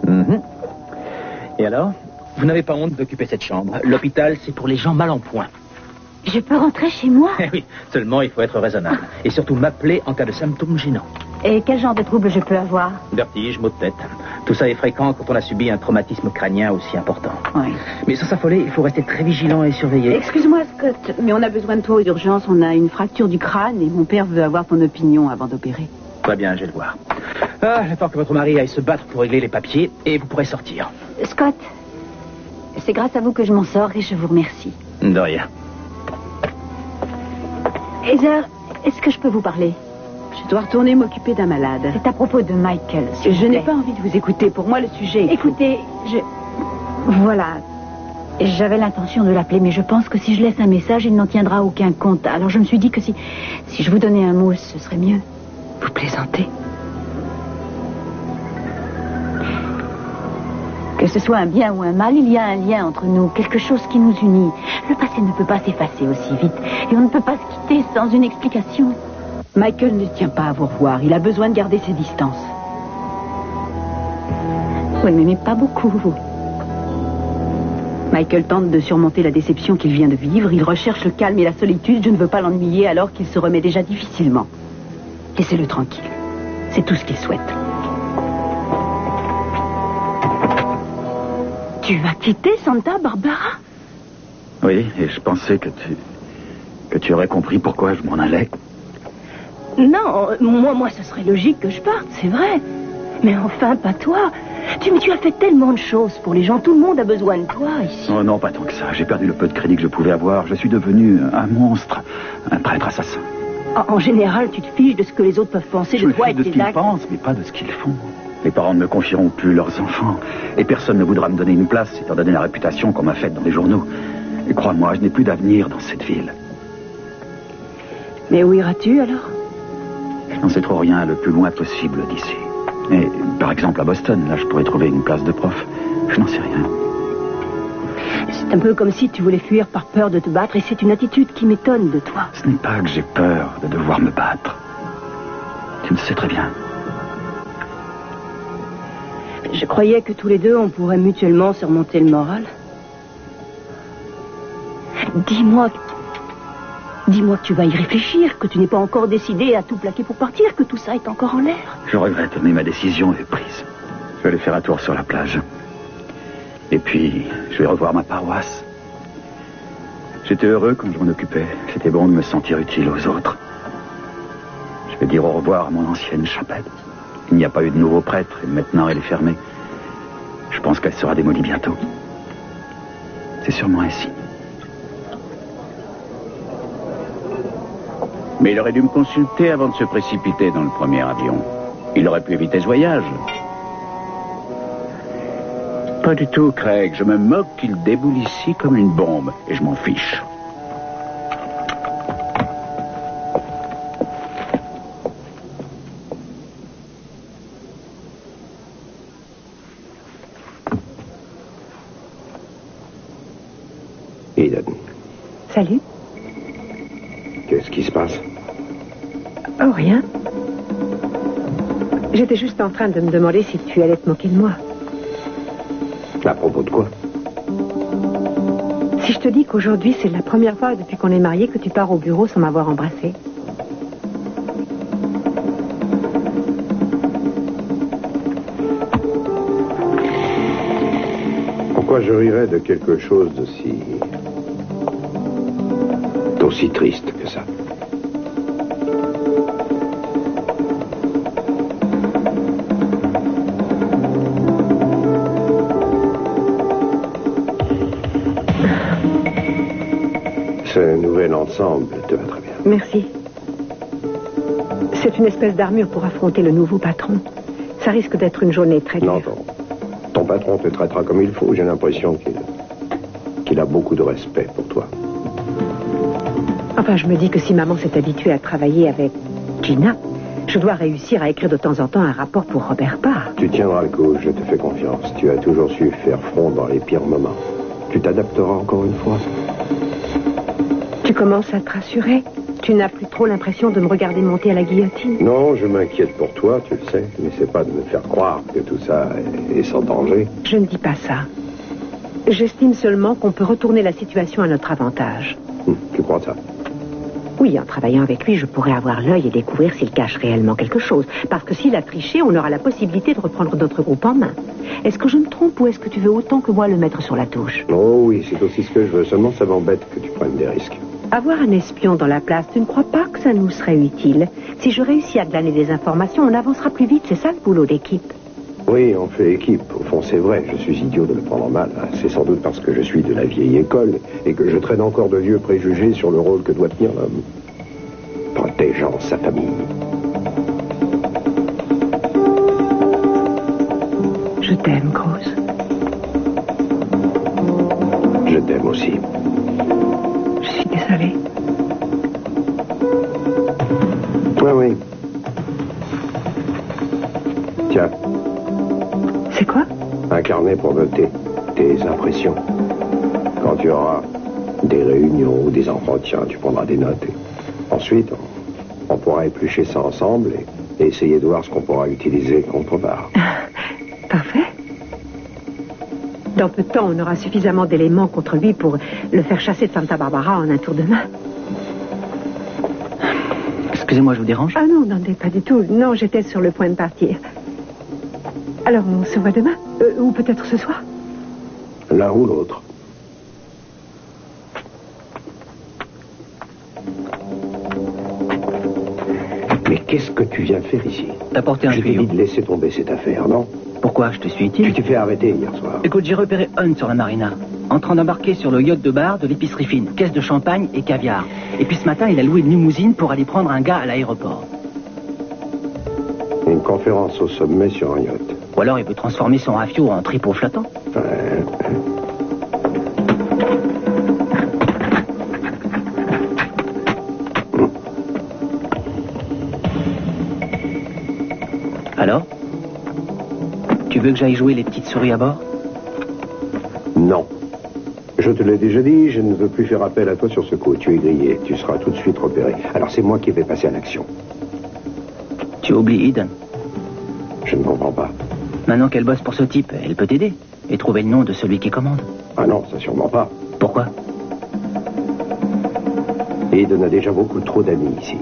Mhm. Et alors, vous n'avez pas honte d'occuper cette chambre? L'hôpital, c'est pour les gens mal en point. Je peux rentrer chez moi? Eh oui, seulement il faut être raisonnable. Et surtout m'appeler en cas de symptômes gênants. Et quel genre de trouble je peux avoir? Vertige, maux de tête. Tout ça est fréquent quand on a subi un traumatisme crânien aussi important. Oui. Mais sans s'affoler, il faut rester très vigilant et surveiller. Excuse-moi, Scott, mais on a besoin de toi aux urgences. On a une fracture du crâne et mon père veut avoir ton opinion avant d'opérer. Très bien, je vais le voir. Ah, j'attends que votre mari aille se battre pour régler les papiers et vous pourrez sortir. Scott, c'est grâce à vous que je m'en sors et je vous remercie. De rien. Heather, est-ce que je peux vous parler? Je dois retourner m'occuper d'un malade. C'est à propos de Michael. Je n'ai pas envie de vous écouter. Pour moi, le sujet est... Écoutez, Voilà. J'avais l'intention de l'appeler, mais je pense que si je laisse un message, il n'en tiendra aucun compte. Alors je me suis dit que si je vous donnais un mot, ce serait mieux. Vous plaisantez? Que ce soit un bien ou un mal, il y a un lien entre nous, quelque chose qui nous unit. Le passé ne peut pas s'effacer aussi vite, et on ne peut pas se quitter sans une explication. Michael ne tient pas à vous revoir. Il a besoin de garder ses distances. Oui, mais pas beaucoup. Michael tente de surmonter la déception qu'il vient de vivre. Il recherche le calme et la solitude. Je ne veux pas l'ennuyer alors qu'il se remet déjà difficilement. Laissez-le tranquille. C'est tout ce qu'il souhaite. Tu vas quitter Santa Barbara? Oui, et je pensais que tu aurais compris pourquoi je m'en allais. Non, moi, ce serait logique que je parte, c'est vrai. Mais enfin, pas toi. Tu as fait tellement de choses pour les gens. Tout le monde a besoin de toi ici. Oh non, pas tant que ça. J'ai perdu le peu de crédit que je pouvais avoir. Je suis devenu un monstre, un traître assassin. En général, tu te fiches de ce que les autres peuvent penser de toi et de tes actes. Je me fiche de ce qu'ils pensent, mais pas de ce qu'ils font. Les parents ne me confieront plus leurs enfants. Et personne ne voudra me donner une place, étant donné la réputation qu'on m'a faite dans les journaux. Et crois-moi, je n'ai plus d'avenir dans cette ville. Mais où iras-tu alors? Je n'en sais trop rien, le plus loin possible d'ici. Mais par exemple à Boston, là je pourrais trouver une place de prof. Je n'en sais rien. C'est un peu comme si tu voulais fuir par peur de te battre, et c'est une attitude qui m'étonne de toi. Ce n'est pas que j'ai peur de devoir me battre. Tu le sais très bien. Je croyais que tous les deux, on pourrait mutuellement surmonter le moral. Dis-moi que tu vas y réfléchir, que tu n'es pas encore décidé à tout plaquer pour partir, que tout ça est encore en l'air. Je regrette, mais ma décision est prise. Je vais aller faire un tour sur la plage. Et puis, je vais revoir ma paroisse. J'étais heureux quand je m'en occupais. C'était bon de me sentir utile aux autres. Je vais dire au revoir à mon ancienne chapelle. Il n'y a pas eu de nouveau prêtre, et maintenant elle est fermée. Je pense qu'elle sera démolie bientôt. C'est sûrement un signe. Mais il aurait dû me consulter avant de se précipiter dans le premier avion. Il aurait pu éviter ce voyage. Pas du tout, Craig. Je me moque qu'il déboule ici comme une bombe. Et je m'en fiche. Eden. Salut. Qu'est-ce qui se passe? Oh, rien. J'étais juste en train de me demander si tu allais te moquer de moi. À propos de quoi? Si je te dis qu'aujourd'hui, c'est la première fois depuis qu'on est mariés que tu pars au bureau sans m'avoir embrassé. Pourquoi je rirais de quelque chose d'aussi triste que ça? Ce nouvel ensemble te va très bien. Merci. C'est une espèce d'armure pour affronter le nouveau patron. Ça risque d'être une journée très dure. Non, ton patron te traitera comme il faut. J'ai l'impression qu'il a beaucoup de respect pour toi. Enfin, je me dis que si maman s'est habituée à travailler avec Gina, je dois réussir à écrire de temps en temps un rapport pour Robert Parr. Tu tiendras le coup, je te fais confiance. Tu as toujours su faire front dans les pires moments. Tu t'adapteras encore une fois. Tu commences à te rassurer? Tu Tu n'as plus trop l'impression de me regarder monter à la guillotine? Non, je m'inquiète pour toi, tu le sais. N'essaie pas de me faire croire que tout ça est sans danger. Je ne dis pas ça. J'estime seulement qu'on peut retourner la situation à notre avantage. Tu crois ça? Oui, en travaillant avec lui, je pourrais avoir l'œil et découvrir s'il cache réellement quelque chose. Parce que s'il a triché, on aura la possibilité de reprendre notre groupe en main. Est-ce que je me trompe ou est-ce que tu veux autant que moi le mettre sur la touche? Oh oui, c'est aussi ce que je veux. Seulement, ça m'embête que tu prennes des risques. Avoir un espion dans la place, tu ne crois pas que ça nous serait utile? Si je réussis à glaner des informations, on avancera plus vite. C'est ça le boulot d'équipe. Oui, on fait équipe. Au fond, c'est vrai. Je suis idiot de le prendre mal. C'est sans doute parce que je suis de la vieille école et que je traîne encore de vieux préjugés sur le rôle que doit tenir l'homme. Protégeant sa famille. Je t'aime, Grosse. Je t'aime aussi. Je suis désolée. Oui. Tiens. C'est quoi? Un carnet pour noter tes impressions. Quand tu auras des réunions ou des entretiens, tu prendras des notes. Ensuite, on pourra éplucher ça ensemble et essayer de voir ce qu'on pourra utiliser contre Var. Parfait. Dans peu de temps, on aura suffisamment d'éléments contre lui pour le faire chasser de Santa Barbara en un tour de main. Excusez-moi, je vous dérange? Ah non, pas du tout. Non, j'étais sur le point de partir. Alors, on se voit demain? Ou peut-être ce soir? L'un ou l'autre. Mais qu'est-ce que tu viens faire ici? T'apporter un tuyau. Je t'ai dit de laisser tomber cette affaire, non? Pourquoi? Je te suis utile? Tu t'es fait arrêter hier soir. Écoute, j'ai repéré Hunt sur la marina, en train d'embarquer sur le yacht de bar de l'épicerie fine, caisse de champagne et caviar. Et puis ce matin, il a loué une limousine pour aller prendre un gars à l'aéroport. Une conférence au sommet sur un yacht. Ou alors il veut transformer son rafio en tripot flottant. Alors? Tu veux que j'aille jouer les petites souris à bord? Non. Je te l'ai déjà dit, je ne veux plus faire appel à toi sur ce coup. Tu es grillé, tu seras tout de suite repéré. Alors c'est moi qui vais passer à l'action. Tu oublies Eden. Je ne comprends pas. Maintenant qu'elle bosse pour ce type, elle peut t'aider et trouver le nom de celui qui commande. Ah non, ça sûrement pas. Pourquoi? Eden a déjà beaucoup trop d'amis ici.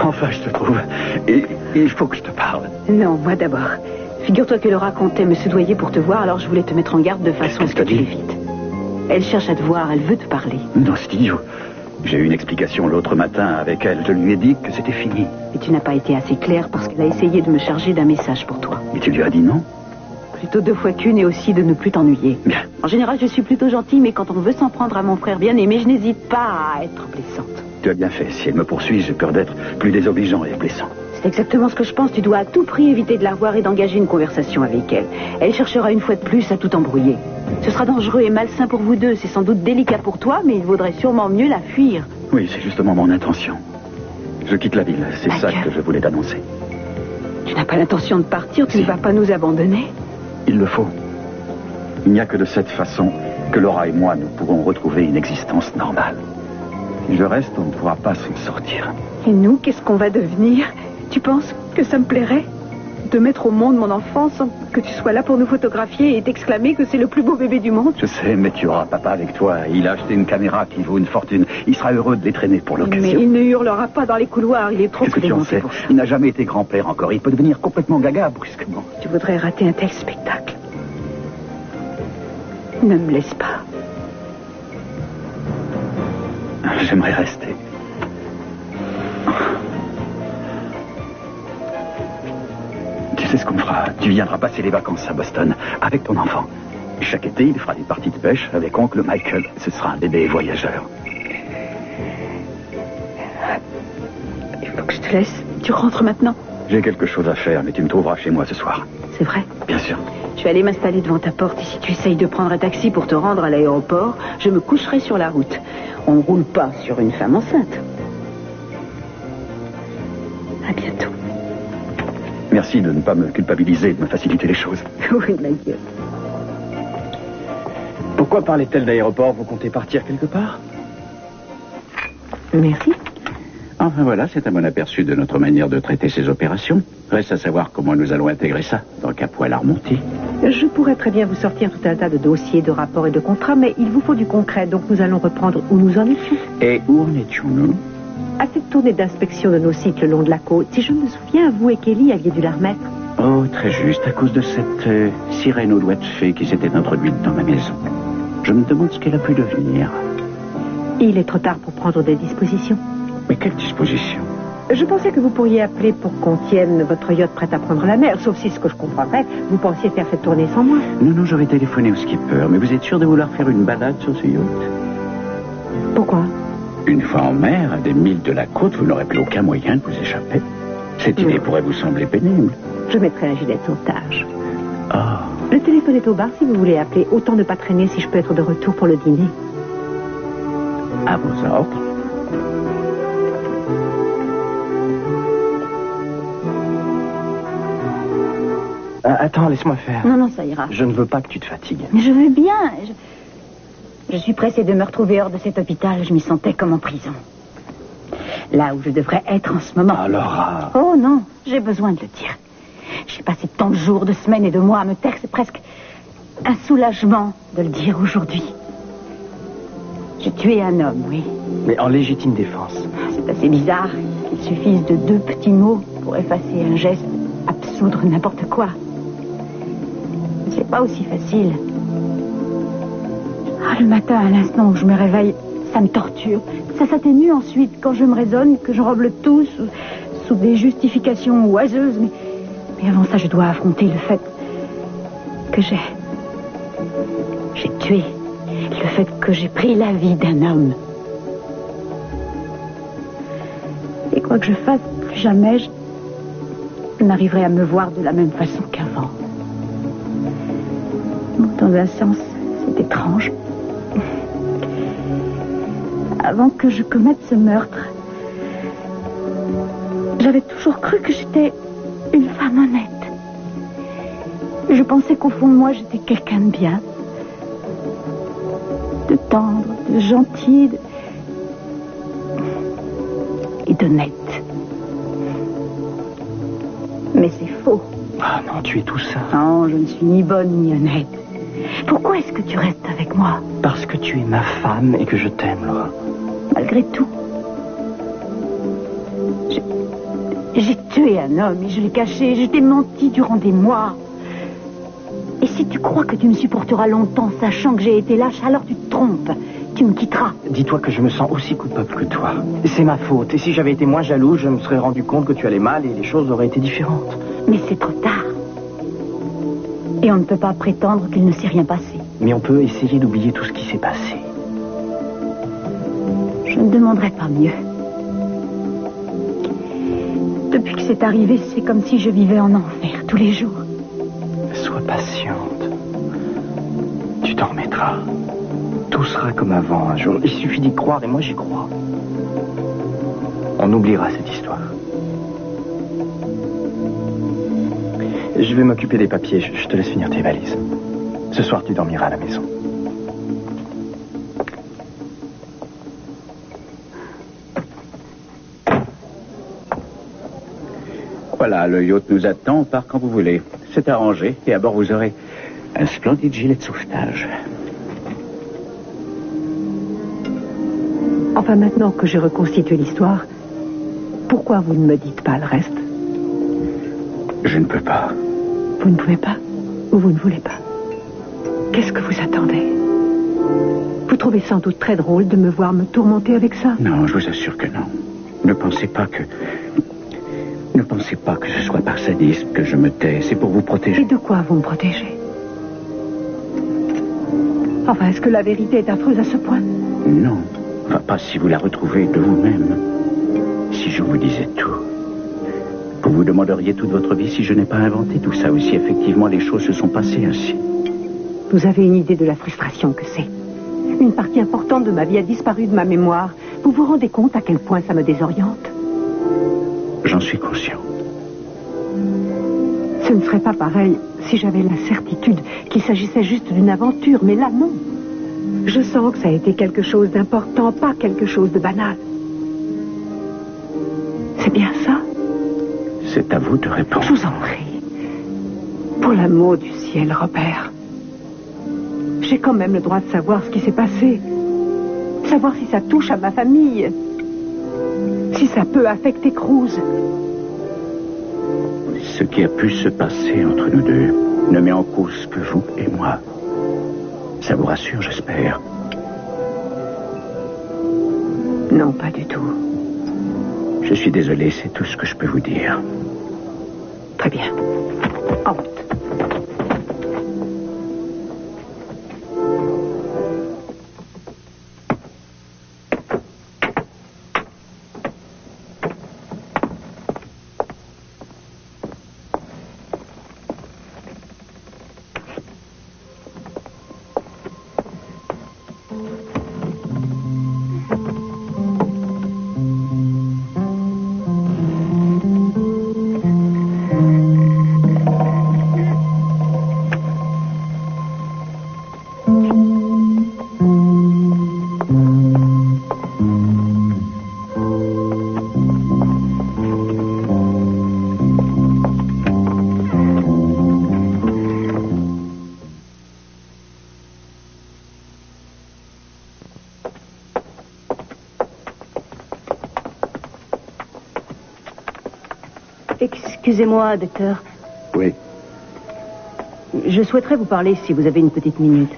Enfin, je te trouve. Et il faut que je te parle. Non, moi d'abord. Figure-toi que Laura comptait me soudoyer pour te voir, alors je voulais te mettre en garde de façon à ce que tu l'évites. Elle cherche à te voir, elle veut te parler. Non, c'est idiot. J'ai eu une explication l'autre matin avec elle. Je lui ai dit que c'était fini. Et tu n'as pas été assez clair parce qu'elle a essayé de me charger d'un message pour toi. Et tu lui as dit non? Plutôt 2 fois qu'une et aussi de ne plus t'ennuyer. Bien. En général, je suis plutôt gentille, mais quand on veut s'en prendre à mon frère bien-aimé, je n'hésite pas à être blessante. Tu as bien fait. Si elle me poursuit, j'ai peur d'être plus désobligeant et blessant. C'est exactement ce que je pense. Tu dois à tout prix éviter de la voir et d'engager une conversation avec elle. Elle cherchera une fois de plus à tout embrouiller. Ce sera dangereux et malsain pour vous deux. C'est sans doute délicat pour toi, mais il vaudrait sûrement mieux la fuir. Oui, c'est justement mon intention. Je quitte la ville. C'est ça que je voulais t'annoncer. Tu n'as pas l'intention de partir? Tu ne vas pas nous abandonner? Il le faut. Il n'y a que de cette façon que Laura et moi, nous pourrons retrouver une existence normale. Si je reste, on ne pourra pas s'en sortir. Et nous, qu'est-ce qu'on va devenir? Tu penses que ça me plairait de mettre au monde mon enfant sans que tu sois là pour nous photographier et t'exclamer que c'est le plus beau bébé du monde? Je sais, mais tu auras papa avec toi. Il a acheté une caméra qui vaut une fortune. Il sera heureux de les traîner pour l'occasion. Mais il ne hurlera pas dans les couloirs, il est trop Qu'est-ce que tu en sais? pour ça. Il n'a jamais été grand-père encore. Il peut devenir complètement gaga brusquement. Tu voudrais rater un tel spectacle? Ne me laisse pas. J'aimerais rester. Tu sais ce qu'on fera? Tu viendras passer les vacances à Boston avec ton enfant. Chaque été, il fera des parties de pêche avec oncle Michael. Ce sera un bébé voyageur. Il faut que je te laisse. Tu rentres maintenant? J'ai quelque chose à faire, mais tu me trouveras chez moi ce soir. C'est vrai? Bien sûr. Je vais aller m'installer devant ta porte et si tu essayes de prendre un taxi pour te rendre à l'aéroport, je me coucherai sur la route. On ne roule pas sur une femme enceinte. À bientôt. Merci de ne pas me culpabiliser, de me faciliter les choses. Oui, ma gueule. Pourquoi parlait-elle d'aéroport? Vous comptez partir quelque part? Merci. Enfin voilà, c'est un bon aperçu de notre manière de traiter ces opérations. Reste à savoir comment nous allons intégrer ça dans Capoil Armonti. Je pourrais très bien vous sortir tout un tas de dossiers, de rapports et de contrats, mais il vous faut du concret, donc nous allons reprendre où nous en étions. Et où en étions-nous? À cette tournée d'inspection de nos sites le long de la côte, si je me souviens, vous et Kelly aviez dû la remettre. Oh, très juste, à cause de cette sirène aux doigts de fée qui s'était introduite dans ma maison. Je me demande ce qu'elle a pu devenir. Il est trop tard pour prendre des dispositions. Mais quelle disposition? Je pensais que vous pourriez appeler pour qu'on tienne votre yacht prêt à prendre la mer, sauf si, ce que je comprendrais, vous pensiez faire cette tournée sans moi. Non, j'aurais téléphoné au skipper, mais vous êtes sûr de vouloir faire une balade sur ce yacht? Pourquoi? Une fois en mer, à des milles de la côte, vous n'aurez plus aucun moyen de vous échapper. Cette idée pourrait vous sembler pénible. Je mettrai un gilet de sauvetage. Ah. Le téléphone est au bar si vous voulez appeler. Autant ne pas traîner si je peux être de retour pour le dîner. À vos ordres. Attends, laisse-moi faire. Non, ça ira. Je ne veux pas que tu te fatigues. Mais je veux bien. Je suis pressée de me retrouver hors de cet hôpital. Je m'y sentais comme en prison. Là où je devrais être en ce moment. Ah, Laura. Oh non, j'ai besoin de le dire. J'ai passé tant de jours, de semaines et de mois à me taire. C'est presque un soulagement de le dire aujourd'hui. J'ai tué un homme, oui. Mais en légitime défense. C'est assez bizarre qu'il suffise de 2 petits mots pour effacer un geste, absoudre n'importe quoi. C'est pas aussi facile. Le matin, à l'instant où je me réveille, ça me torture. Ça s'atténue ensuite quand je me raisonne, que j'enrobe le tout sous des justifications oiseuses. Mais avant ça, je dois affronter le fait que j'ai tué. Le fait que j'ai pris la vie d'un homme. Et quoi que je fasse, plus jamais je n'arriverai à me voir de la même façon qu'avant. Dans un sens, c'est étrange. Avant que je commette ce meurtre, j'avais toujours cru que j'étais une femme honnête. Je pensais qu'au fond de moi, j'étais quelqu'un de bien, de tendre, de gentil et d'honnête. Mais c'est faux. Ah non, tu es tout ça. Non, je ne suis ni bonne ni honnête. Pourquoi est-ce que tu restes avec moi? Parce que tu es ma femme et que je t'aime, Laura. Malgré tout, j'ai tué un homme et je l'ai caché. Je t'ai menti durant des mois. Et si tu crois que tu me supporteras longtemps, sachant que j'ai été lâche, alors tu te trompes. Tu me quitteras. Dis-toi que je me sens aussi coupable que toi. C'est ma faute. Et si j'avais été moins jaloux, je me serais rendu compte que tu allais mal et les choses auraient été différentes. Mais c'est trop tard. Et on ne peut pas prétendre qu'il ne s'est rien passé. Mais on peut essayer d'oublier tout ce qui s'est passé. Je ne demanderai pas mieux. Depuis que c'est arrivé, c'est comme si je vivais en enfer tous les jours. Sois patiente. Tu t'en remettras. Tout sera comme avant un jour. Il suffit d'y croire et moi j'y crois. On oubliera cette histoire. Je vais m'occuper des papiers. Je te laisse finir tes valises. Ce soir, tu dormiras à la maison. Voilà, le yacht nous attend, on part quand vous voulez. C'est arrangé, et à bord vous aurez un splendide gilet de sauvetage. Enfin, maintenant que j'ai reconstitué l'histoire, pourquoi vous ne me dites pas le reste? Je ne peux pas. Vous ne pouvez pas? Ou vous ne voulez pas? Qu'est-ce que vous attendez? Vous trouvez sans doute très drôle de me voir me tourmenter avec ça? Non, je vous assure que non. Ne pensez pas que ce soit par sadisme que je me tais. C'est pour vous protéger. Et de quoi vous me protégez? Enfin, est-ce que la vérité est affreuse à ce point? Non. Enfin, pas si vous la retrouvez de vous-même. Si je vous disais tout. Vous vous demanderiez toute votre vie si je n'ai pas inventé tout ça, ou si effectivement les choses se sont passées ainsi. Vous avez une idée de la frustration que c'est. Une partie importante de ma vie a disparu de ma mémoire. Vous vous rendez compte à quel point ça me désoriente? J'en suis conscient. Ce ne serait pas pareil si j'avais la certitude qu'il s'agissait juste d'une aventure, mais là, non. Je sens que ça a été quelque chose d'important, pas quelque chose de banal. C'est bien ça? C'est à vous de répondre. Je vous en prie. Pour l'amour du ciel, Robert. J'ai quand même le droit de savoir ce qui s'est passé. Savoir si ça touche à ma famille. Si ça peut affecter Cruz. Ce qui a pu se passer entre nous deux ne met en cause que vous et moi. Ça vous rassure, j'espère? Non, pas du tout. Je suis désolé, c'est tout ce que je peux vous dire. Très bien. En route. Excusez-moi, docteur. Oui. Je souhaiterais vous parler si vous avez une petite minute.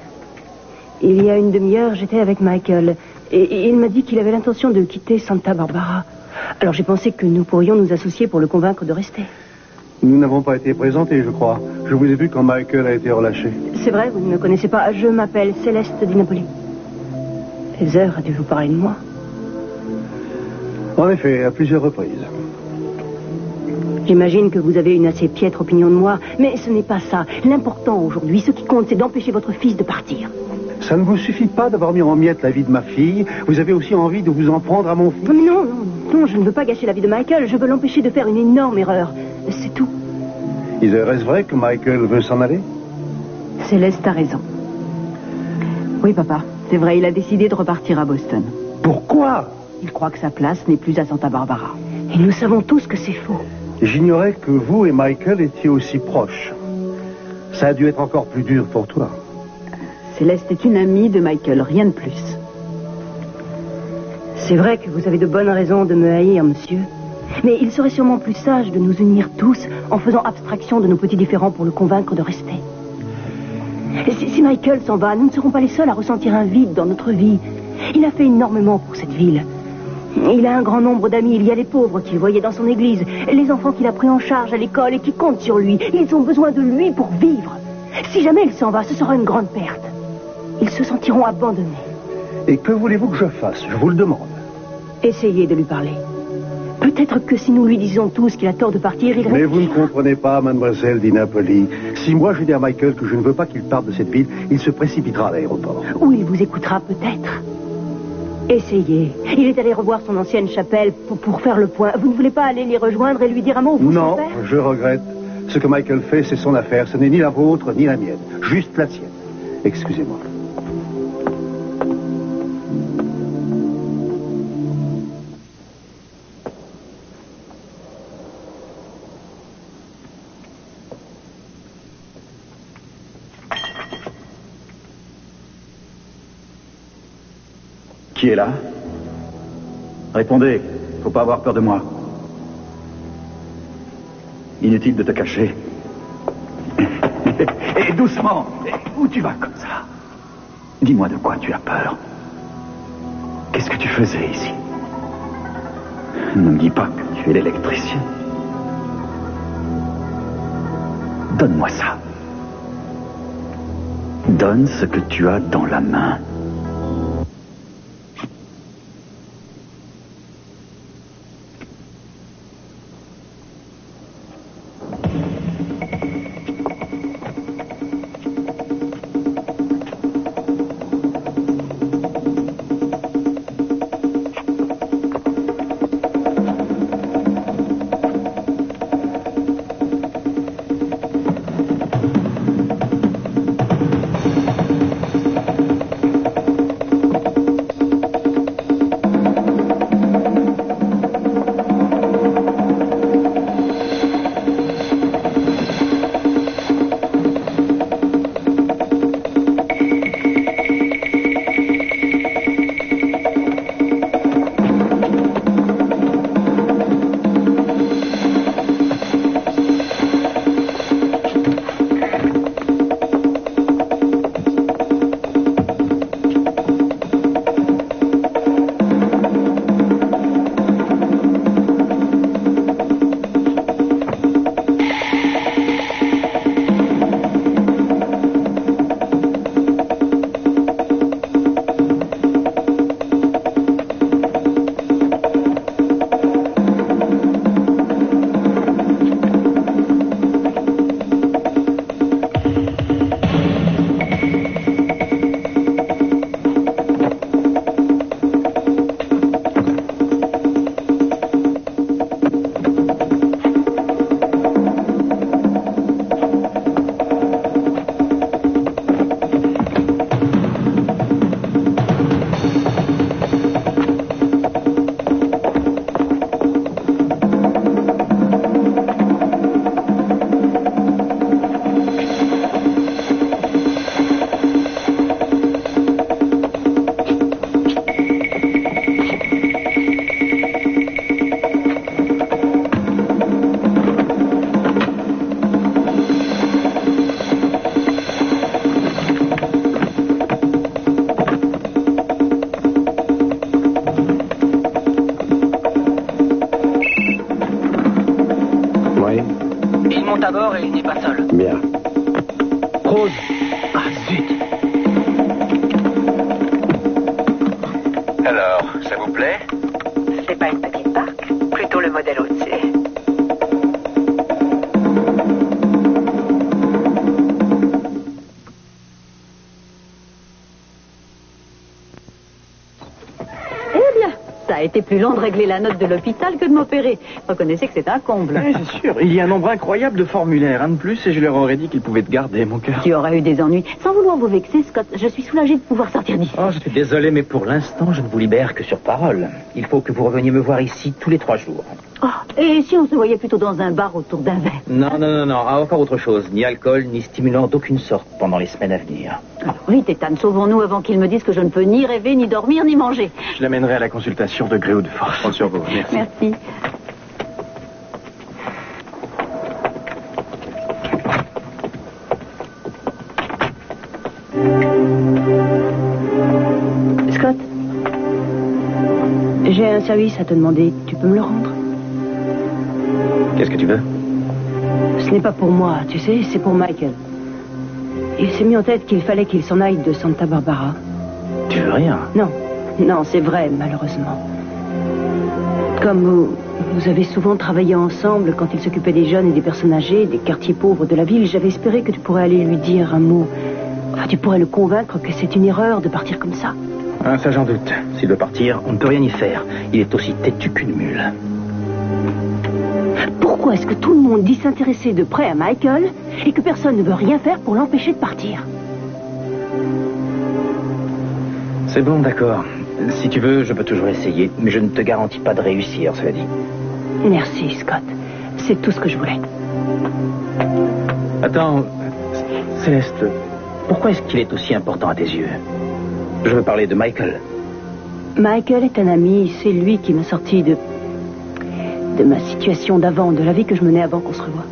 Il y a une demi-heure, j'étais avec Michael et il m'a dit qu'il avait l'intention de quitter Santa Barbara. Alors j'ai pensé que nous pourrions nous associer pour le convaincre de rester. Nous n'avons pas été présentés, je crois. Je vous ai vu quand Michael a été relâché. C'est vrai, vous ne me connaissez pas. Je m'appelle Céleste Di Napoli. Heather a dû vous parler de moi. En effet, à plusieurs reprises. J'imagine que vous avez une assez piètre opinion de moi, mais ce n'est pas ça. L'important aujourd'hui, ce qui compte, c'est d'empêcher votre fils de partir. Ça ne vous suffit pas d'avoir mis en miettes la vie de ma fille. Vous avez aussi envie de vous en prendre à mon fils. Mais non, je ne veux pas gâcher la vie de Michael. Je veux l'empêcher de faire une énorme erreur. C'est tout. Est-ce vrai que Michael veut s'en aller? Céleste a raison. Oui, papa, c'est vrai, il a décidé de repartir à Boston. Pourquoi? Il croit que sa place n'est plus à Santa Barbara. Et nous savons tous que c'est faux. J'ignorais que vous et Michael étiez aussi proches. Ça a dû être encore plus dur pour toi. Céleste est une amie de Michael, rien de plus. C'est vrai que vous avez de bonnes raisons de me haïr, monsieur. Mais il serait sûrement plus sage de nous unir tous en faisant abstraction de nos petits différends pour le convaincre de rester. Et si Michael s'en va, nous ne serons pas les seuls à ressentir un vide dans notre vie. Il a fait énormément pour cette ville. Il a un grand nombre d'amis. Il y a les pauvres qu'il voyait dans son église, les enfants qu'il a pris en charge à l'école et qui comptent sur lui. Ils ont besoin de lui pour vivre. Si jamais il s'en va, ce sera une grande perte. Ils se sentiront abandonnés. Et que voulez-vous que je fasse? Je vous le demande. Essayez de lui parler. Peut-être que si nous lui disons tous qu'il a tort de partir, il... Mais vous ne comprenez pas, mademoiselle Di Napoli. Si moi je dis à Michael que je ne veux pas qu'il parte de cette ville, il se précipitera à l'aéroport. Ou il vous écoutera peut-être. Essayez. Il est allé revoir son ancienne chapelle pour faire le point. Vous ne voulez pas aller l'y rejoindre et lui dire un mot, vous, Non, son père? je regrette. Ce que Michael fait, c'est son affaire. Ce n'est ni la vôtre, ni la mienne. Juste la sienne. Excusez-moi. Qui est là? Répondez, faut pas avoir peur de moi. Inutile de te cacher. Et doucement, où tu vas comme ça? Dis-moi de quoi tu as peur. Qu'est-ce que tu faisais ici? Ne me dis pas que tu es l'électricien. Donne-moi ça. Donne ce que tu as dans la main. Alors, ça vous plaît? C'est pas une petite barque, plutôt le modèle au-dessus. Ça a été plus long de régler la note de l'hôpital que de m'opérer. Reconnaissez que c'est un comble. Oui, c'est sûr. Il y a un nombre incroyable de formulaires. Un de plus et je leur aurais dit qu'ils pouvaient te garder, mon cœur. Tu auras eu des ennuis. Sans vouloir vous vexer, Scott, je suis soulagée de pouvoir sortir d'ici. Oh, je suis désolé, mais pour l'instant, je ne vous libère que sur parole. Il faut que vous reveniez me voir ici tous les 3 jours. Oh, et si on se voyait plutôt dans un bar autour d'un verre? Non. Ah, encore autre chose. Ni alcool, ni stimulant d'aucune sorte pendant les semaines à venir. Alors, vite, Ethan, sauvons-nous avant qu'ils me disent que je ne peux ni rêver, ni dormir, ni manger. Je l'amènerai à la consultation de gré ou de force. Compte sur vous. Merci. Merci. Scott, j'ai un service à te demander. Tu peux me le rendre? Qu'est-ce que tu veux? Ce n'est pas pour moi, tu sais, c'est pour Michael. Il s'est mis en tête qu'il fallait qu'il s'en aille de Santa Barbara. Tu veux rien? Non, c'est vrai, malheureusement. Comme vous avez souvent travaillé ensemble quand il s'occupait des jeunes et des personnes âgées, des quartiers pauvres de la ville, j'avais espéré que tu pourrais aller lui dire un mot. Enfin, tu pourrais le convaincre que c'est une erreur de partir comme ça. Ah, ça j'en doute. S'il veut partir, on ne peut rien y faire. Il est aussi têtu qu'une mule. Pourquoi est-ce que tout le monde dit s'intéresser de près à Michael et que personne ne veut rien faire pour l'empêcher de partir? C'est bon, d'accord. Si tu veux, je peux toujours essayer, mais je ne te garantis pas de réussir, cela dit. Merci, Scott. C'est tout ce que je voulais. Attends, Céleste, pourquoi est-ce qu'il est aussi important à tes yeux? Je veux parler de Michael. Michael est un ami, c'est lui qui m'a sorti de ma situation d'avant, de la vie que je menais avant qu'on se revoie.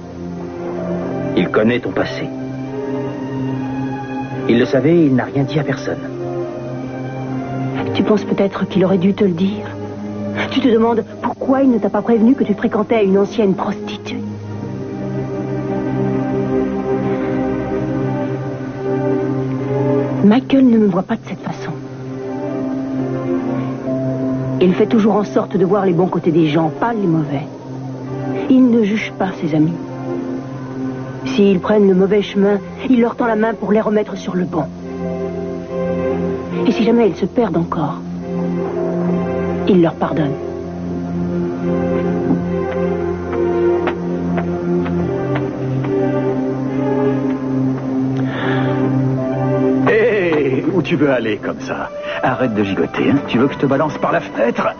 Il connaît ton passé. Il le savait et il n'a rien dit à personne. Tu penses peut-être qu'il aurait dû te le dire? Tu te demandes pourquoi il ne t'a pas prévenu que tu fréquentais une ancienne prostituée? Michael ne me voit pas de cette façon. Il fait toujours en sorte de voir les bons côtés des gens, pas les mauvais. Il ne juge pas ses amis. S'ils prennent le mauvais chemin, il leur tend la main pour les remettre sur le bon. Et si jamais ils se perdent encore, il leur pardonne. Hé, où tu veux aller comme ça? Arrête de gigoter, hein? Tu veux que je te balance par la fenêtre?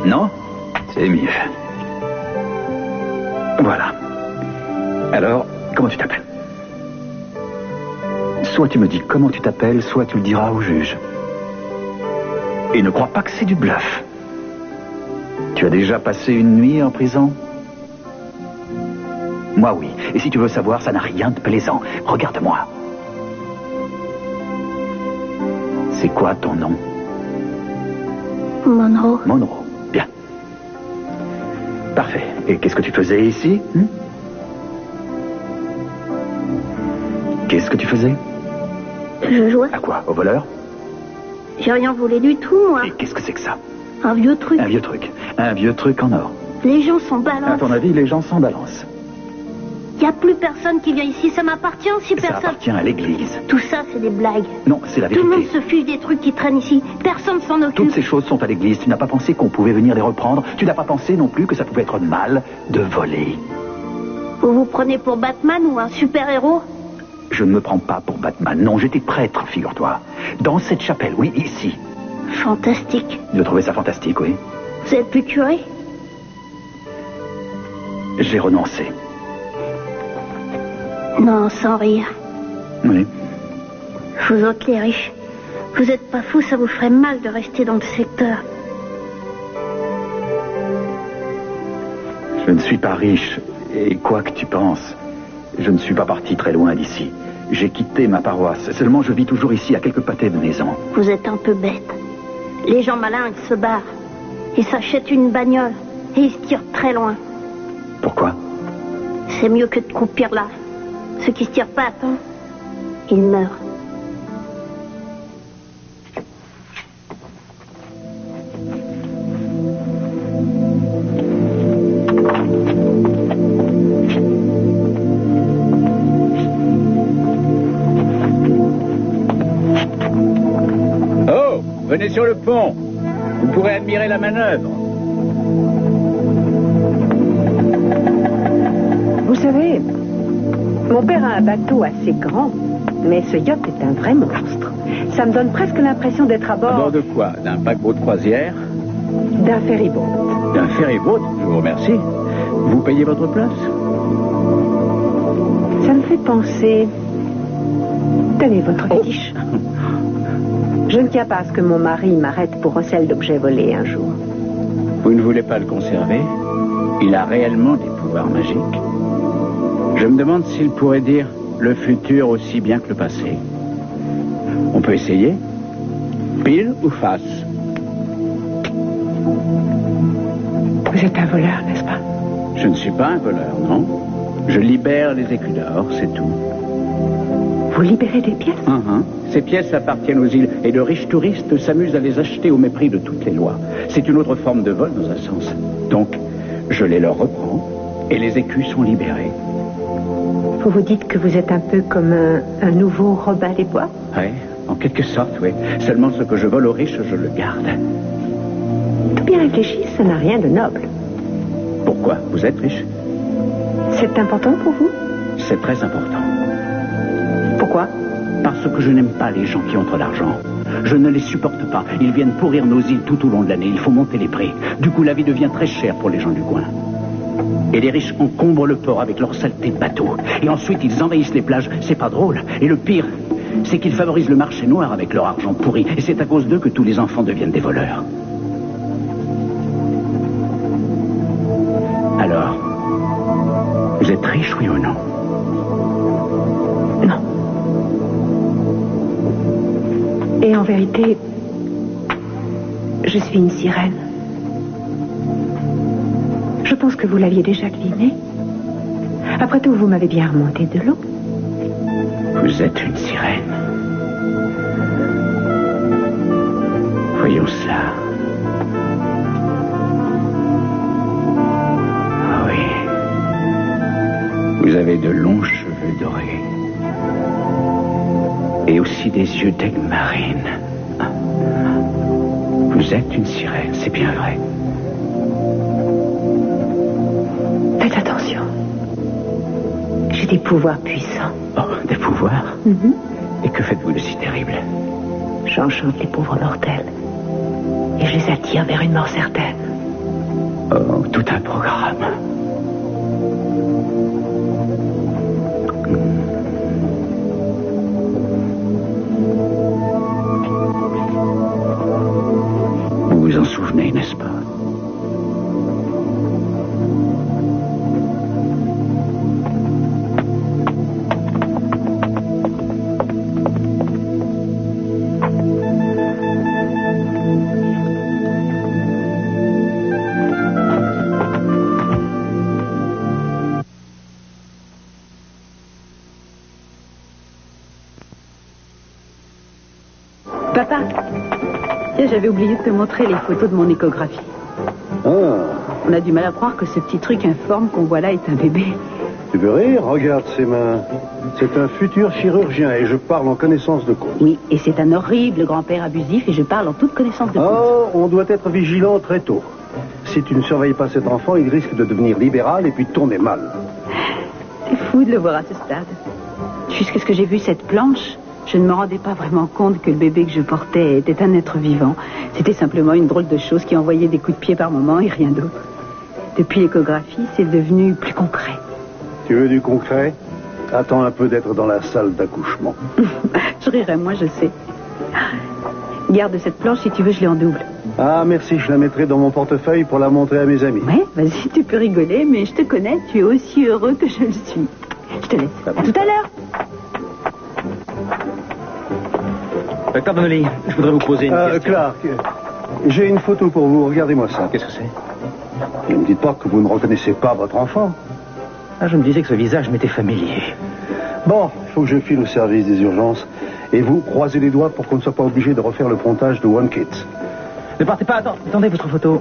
Non? C'est mieux. Voilà. Alors, comment tu t'appelles? Soit tu me dis comment tu t'appelles, soit tu le diras au juge. Et ne crois pas que c'est du bluff. Tu as déjà passé une nuit en prison? Moi, oui. Et si tu veux savoir, ça n'a rien de plaisant. Regarde-moi. C'est quoi ton nom? Monroe. Monroe. Bien. Parfait. Et qu'est-ce que tu faisais ici? Qu'est-ce que tu faisais? Je jouais. À quoi? Au voleur? J'ai rien volé du tout, moi. Et qu'est-ce que c'est que ça? Un vieux truc. Un vieux truc. Un vieux truc en or. Les gens s'en balancent. À ton avis, les gens s'en balancent. Il n'y a plus personne qui vient ici. Ça m'appartient si Ça personne... appartient à l'église. Tout ça, c'est des blagues. Non, c'est la Tout le monde vérité. se fiche des trucs qui traînent ici. Personne s'en occupe. Toutes ces choses sont à l'église. Tu n'as pas pensé qu'on pouvait venir les reprendre. Tu n'as pas pensé non plus que ça pouvait être mal de voler. Vous vous prenez pour Batman ou un super-héros? Je ne me prends pas pour Batman. Non, j'étais prêtre, figure-toi. Dans cette chapelle, oui, ici. Fantastique. Je trouvais ça fantastique, oui. Vous êtes plus curé? J'ai renoncé. Non, sans rire. Oui. Vous autres, les riches. Vous êtes pas fous, ça vous ferait mal de rester dans le secteur. Je ne suis pas riche. Et quoi que tu penses, je ne suis pas parti très loin d'ici. J'ai quitté ma paroisse. Seulement, je vis toujours ici, à quelques pâtés de maison. Vous êtes un peu bête. Les gens malins, ils se barrent. Ils s'achètent une bagnole et ils se tirent très loin. Pourquoi? C'est mieux que de croupir là. Ceux qui se tirent pas à temps, ils meurent. Venez sur le pont. Vous pourrez admirer la manœuvre. Vous savez, mon père a un bateau assez grand, mais ce yacht est un vrai monstre. Ça me donne presque l'impression d'être à bord... À bord de quoi? D'un paquebot de croisière? D'un ferryboat. D'un ferryboat? Je vous remercie. Vous payez votre place? Ça me fait penser... Tenez votre fétiche. Je ne tiens pas à ce que mon mari m'arrête pour recel d'objets volés un jour. Vous ne voulez pas le conserver? Il a réellement des pouvoirs magiques. Je me demande s'il pourrait dire le futur aussi bien que le passé. On peut essayer? Pile ou face? Vous êtes un voleur, n'est-ce pas? Je ne suis pas un voleur, non. Je libère les écus d'or, c'est tout. Vous libérez des pièces? Ces pièces appartiennent aux îles et de riches touristes s'amusent à les acheter au mépris de toutes les lois. C'est une autre forme de vol dans un sens. Donc, je les leur reprends et les écus sont libérés. Vous vous dites que vous êtes un peu comme un nouveau Robin des Bois? Oui, en quelque sorte, oui. Seulement ce que je vole aux riches, je le garde. Tout bien réfléchi, ça n'a rien de noble. Pourquoi? Vous êtes riche? C'est important pour vous? C'est très important. Pourquoi? Parce que je n'aime pas les gens qui ont trop d'argent. Je ne les supporte pas. Ils viennent pourrir nos îles tout au long de l'année. Il faut monter les prix. Du coup, la vie devient très chère pour les gens du coin. Et les riches encombrent le port avec leur saleté de bateaux. Et ensuite, ils envahissent les plages. C'est pas drôle. Et le pire, c'est qu'ils favorisent le marché noir avec leur argent pourri. Et c'est à cause d'eux que tous les enfants deviennent des voleurs. Alors, vous êtes riche, oui ou non? Non. Et en vérité, je suis une sirène. Je pense que vous l'aviez déjà deviné. Après tout, vous m'avez bien remonté de l'eau. Vous êtes une sirène. Voyons cela. Ah oui. Vous avez de longs cheveux dorés. Et aussi des yeux d'aigle marine. Vous êtes une sirène, c'est bien vrai. Faites attention. J'ai des pouvoirs puissants. Oh, des pouvoirs? Et que faites-vous de si terrible? J'enchante les pauvres mortels. Et je les attire vers une mort certaine. Oh, tout un programme. Vous vous en souvenez, n'est-ce pas? Papa, tiens, j'avais oublié de te montrer les photos de mon échographie. Ah, On a du mal à croire que ce petit truc informe qu'on voit là est un bébé. tu veux rire? Regarde ses mains. C'est un futur chirurgien et je parle en connaissance de cause. Oui, et c'est un horrible grand-père abusif et je parle en toute connaissance de cause. Oh, on doit être vigilant très tôt. Si tu ne surveilles pas cet enfant, il risque de devenir libéral et puis de tourner mal. C'est fou de le voir à ce stade. Jusqu'à ce que j'ai vu cette planche, je ne me rendais pas vraiment compte que le bébé que je portais était un être vivant. C'était simplement une drôle de chose qui envoyait des coups de pied par moment et rien d'autre. Depuis l'échographie, c'est devenu plus concret. Tu veux du concret? Attends un peu d'être dans la salle d'accouchement. Je rirais, moi, je sais. Garde cette planche, si tu veux, je l'ai en double. Ah, merci, je la mettrai dans mon portefeuille pour la montrer à mes amis. Ouais, vas-y, tu peux rigoler, mais je te connais, tu es aussi heureux que je le suis. Je te laisse. À tout à l'heure. Cardonnelly, je voudrais vous poser une question. Clark, j'ai une photo pour vous, regardez-moi ça. Qu'est-ce que c'est? Et ne me dites pas que vous ne reconnaissez pas votre enfant. Ah, je me disais que ce visage m'était familier. Bon, il faut que je file au service des urgences. Et vous, croisez les doigts pour qu'on ne soit pas obligé de refaire le pontage de One Kids. Ne partez pas, attendez votre photo.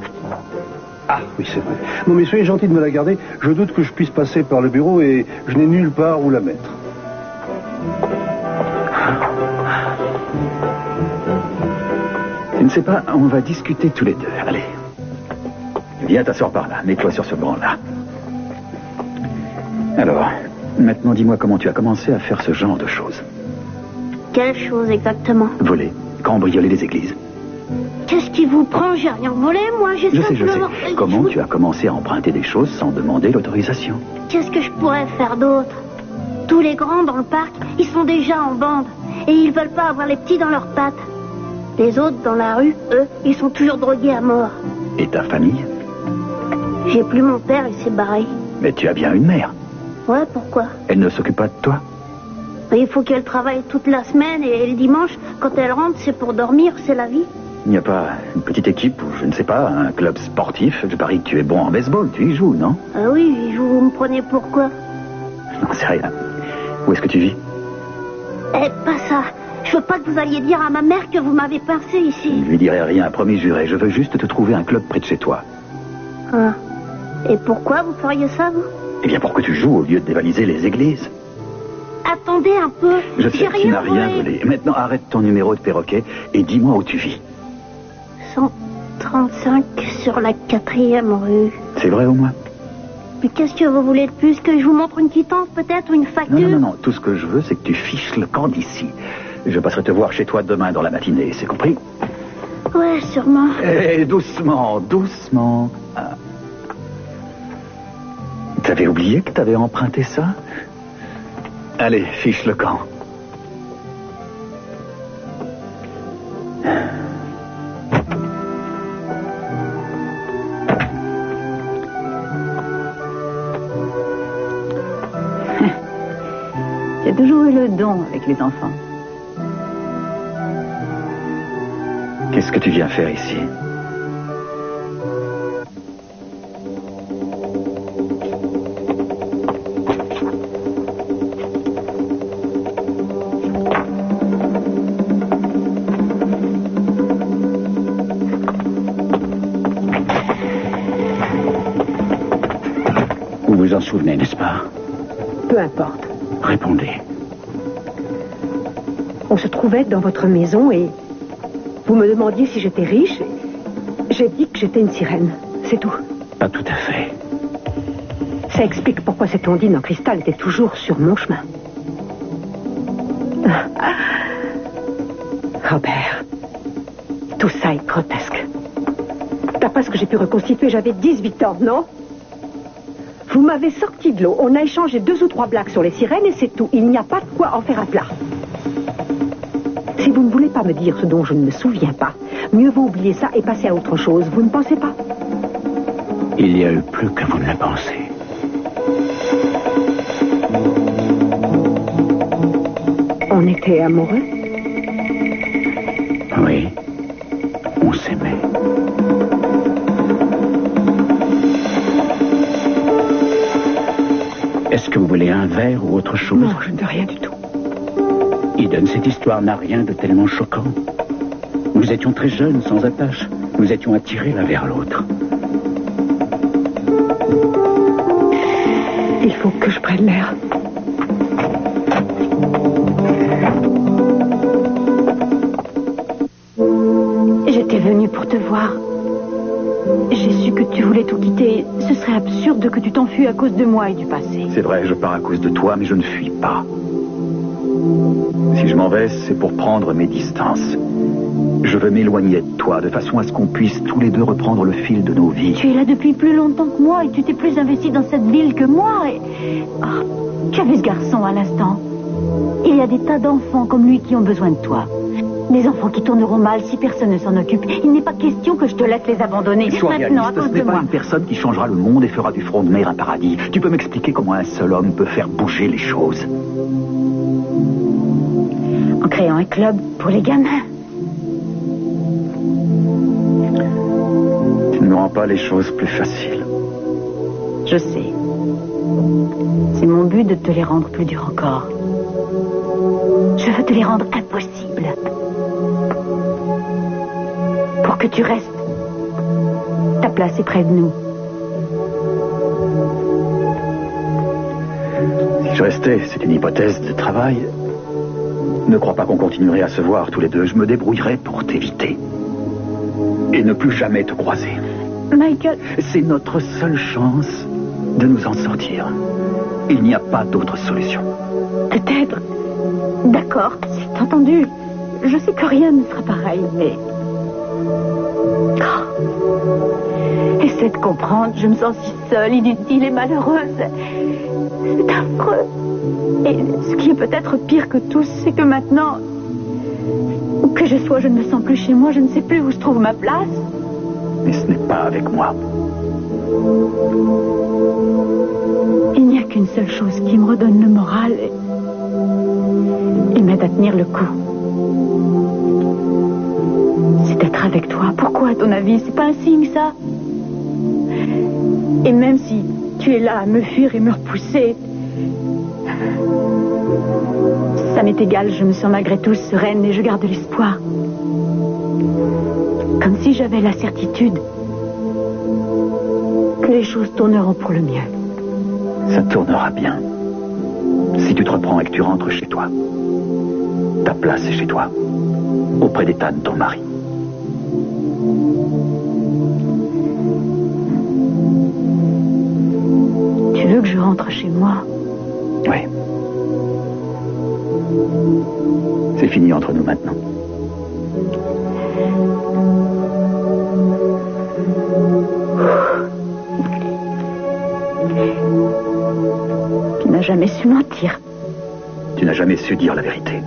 Ah, oui, c'est vrai. Non, mais soyez gentil de me la garder. Je doute que je puisse passer par le bureau et je n'ai nulle part où la mettre. ne sais pas, on va discuter tous les deux. Allez. Viens t'asseoir par là, mets-toi sur ce banc-là. Alors, maintenant dis-moi comment tu as commencé à faire ce genre de choses. Quelle chose exactement? Voler, cambrioler les églises. Qu'est-ce qui vous prend? J'ai rien volé, moi, j'ai simplement... Je sais. Comment tu as commencé à emprunter des choses sans demander l'autorisation? Qu'est-ce que je pourrais faire d'autre? Tous les grands dans le parc, ils sont déjà en bande. Et ils veulent pas avoir les petits dans leurs pattes. Les autres, dans la rue, eux, ils sont toujours drogués à mort. Et ta famille? J'ai plus mon père, il s'est barré. Mais tu as bien une mère. Ouais, pourquoi? Elle ne s'occupe pas de toi? Il faut qu'elle travaille toute la semaine et le dimanche, quand elle rentre, c'est pour dormir, c'est la vie. Il n'y a pas une petite équipe ou je ne sais pas, un club sportif? Je parie que tu es bon en baseball, tu y joues, non? Ah oui, j'y joue, vous me prenez pourquoi? Non, c'est rien. Où est-ce que tu vis? Eh, pas ça. Je veux pas que vous alliez dire à ma mère que vous m'avez pincé ici. Je lui dirai rien, promis juré. Je veux juste te trouver un club près de chez toi. Ah. Et pourquoi vous feriez ça, vous? Eh bien, pour que tu joues au lieu de dévaliser les églises. Attendez un peu. Je sais, tu n'as rien volé. Maintenant, arrête ton numéro de perroquet et dis-moi où tu vis. 135 sur la 4e rue. C'est vrai au moins? Mais qu'est-ce que vous voulez de plus? Que je vous montre une quittance peut-être ou une facture? Non. Tout ce que je veux, c'est que tu fiches le camp d'ici. Je passerai te voir chez toi demain dans la matinée, c'est compris? Ouais, sûrement. Eh, doucement. Ah. T'avais oublié que t'avais emprunté ça? Allez, fiche le camp. J'ai toujours eu le don avec les enfants. Qu'est-ce que tu viens faire ici? Vous vous en souvenez, n'est-ce pas? Peu importe. Répondez. On se trouvait dans votre maison et vous me demandiez si j'étais riche. J'ai dit que j'étais une sirène. C'est tout. Pas tout à fait. Ça explique pourquoi cette ondine en cristal était toujours sur mon chemin. Robert, tout ça est grotesque. D'après ce que j'ai pu reconstituer, j'avais 18 ans, non? Vous m'avez sorti de l'eau. On a échangé 2 ou 3 blagues sur les sirènes et c'est tout. Il n'y a pas de quoi en faire un plat. Si vous ne voulez pas me dire ce dont je ne me souviens pas, mieux vaut oublier ça et passer à autre chose. Vous ne pensez pas? Il y a eu plus que vous ne le pensez. On était amoureux? Oui. On s'aimait. Est-ce que vous voulez un verre ou autre chose? Non, je ne veux rien du tout. Eden, cette histoire n'a rien de tellement choquant. Nous étions très jeunes, sans attache. Nous étions attirés l'un vers l'autre. Il faut que je prenne l'air. J'étais venue pour te voir. J'ai su que tu voulais tout quitter. Ce serait absurde que tu t'enfuis à cause de moi et du passé. C'est vrai, je pars à cause de toi, mais je ne fuis pas. Si je m'en vais, c'est pour prendre mes distances. Je veux m'éloigner de toi, de façon à ce qu'on puisse tous les deux reprendre le fil de nos vies. Tu es là depuis plus longtemps que moi et tu t'es plus investi dans cette ville que moi. Et... Oh, tu as vu ce garçon à l'instant? Il y a des tas d'enfants comme lui qui ont besoin de toi. Des enfants qui tourneront mal si personne ne s'en occupe. Il n'est pas question que je te laisse les abandonner. Sois Maintenant, à réaliste, cause ce n'est de pas moi. une personne qui changera le monde et fera du front de mer un paradis. Tu peux m'expliquer comment un seul homme peut faire bouger les choses? En créant un club pour les gamins. Tu ne me rends pas les choses plus faciles. Je sais. C'est mon but de te les rendre plus dures encore. Je veux te les rendre impossibles. Pour que tu restes. Ta place est près de nous. Si je restais, c'est une hypothèse de travail. Ne crois pas qu'on continuerait à se voir tous les deux. Je me débrouillerais pour t'éviter. et ne plus jamais te croiser. Michael... C'est notre seule chance de nous en sortir. Il n'y a pas d'autre solution. Peut-être. D'accord, c'est entendu. Je sais que rien ne sera pareil, mais... Oh. Essaie de comprendre, je me sens si seule, inutile et malheureuse. C'est affreux. Et ce qui est peut-être pire que tout, c'est que maintenant... Où que je sois, je ne me sens plus chez moi, je ne sais plus où se trouve ma place. Mais ce n'est pas avec moi. Il n'y a qu'une seule chose qui me redonne le moral et m'aide à tenir le coup. C'est d'être avec toi. Pourquoi, à ton avis? C'est pas un signe, ça? Et même si tu es là à me fuir et me repousser, ça m'est égal, je me sens malgré tout sereine et je garde l'espoir. Comme si j'avais la certitude que les choses tourneront pour le mieux. Ça tournera bien. Si tu te reprends et que tu rentres chez toi. Ta place est chez toi. Auprès d'Ethan, ton mari. Tu veux que je rentre chez moi? Oui. C'est fini entre nous maintenant. Tu n'as jamais su mentir. Tu n'as jamais su dire la vérité.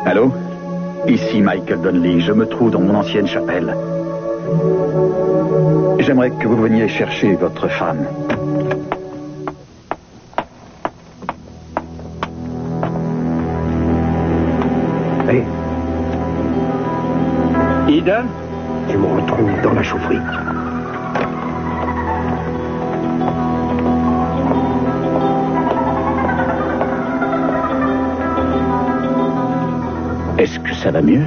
Allô? Ici Michael Donnelly. Je me trouve dans mon ancienne chapelle. J'aimerais que vous veniez chercher votre femme. Hé, Ida? tu me retrouves dans la chaufferie. Est-ce que ça va mieux?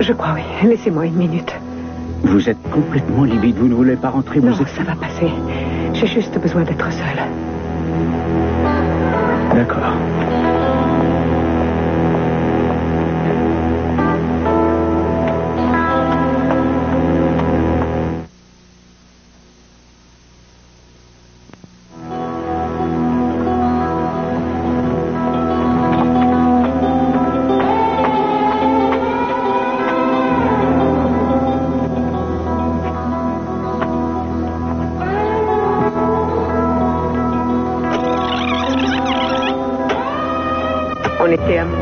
Je crois, oui. Laissez-moi une minute. Vous êtes complètement livide, vous ne voulez pas rentrer, Non, vous êtes... ça va passer. J'ai juste besoin d'être seule. D'accord. On était amoureux.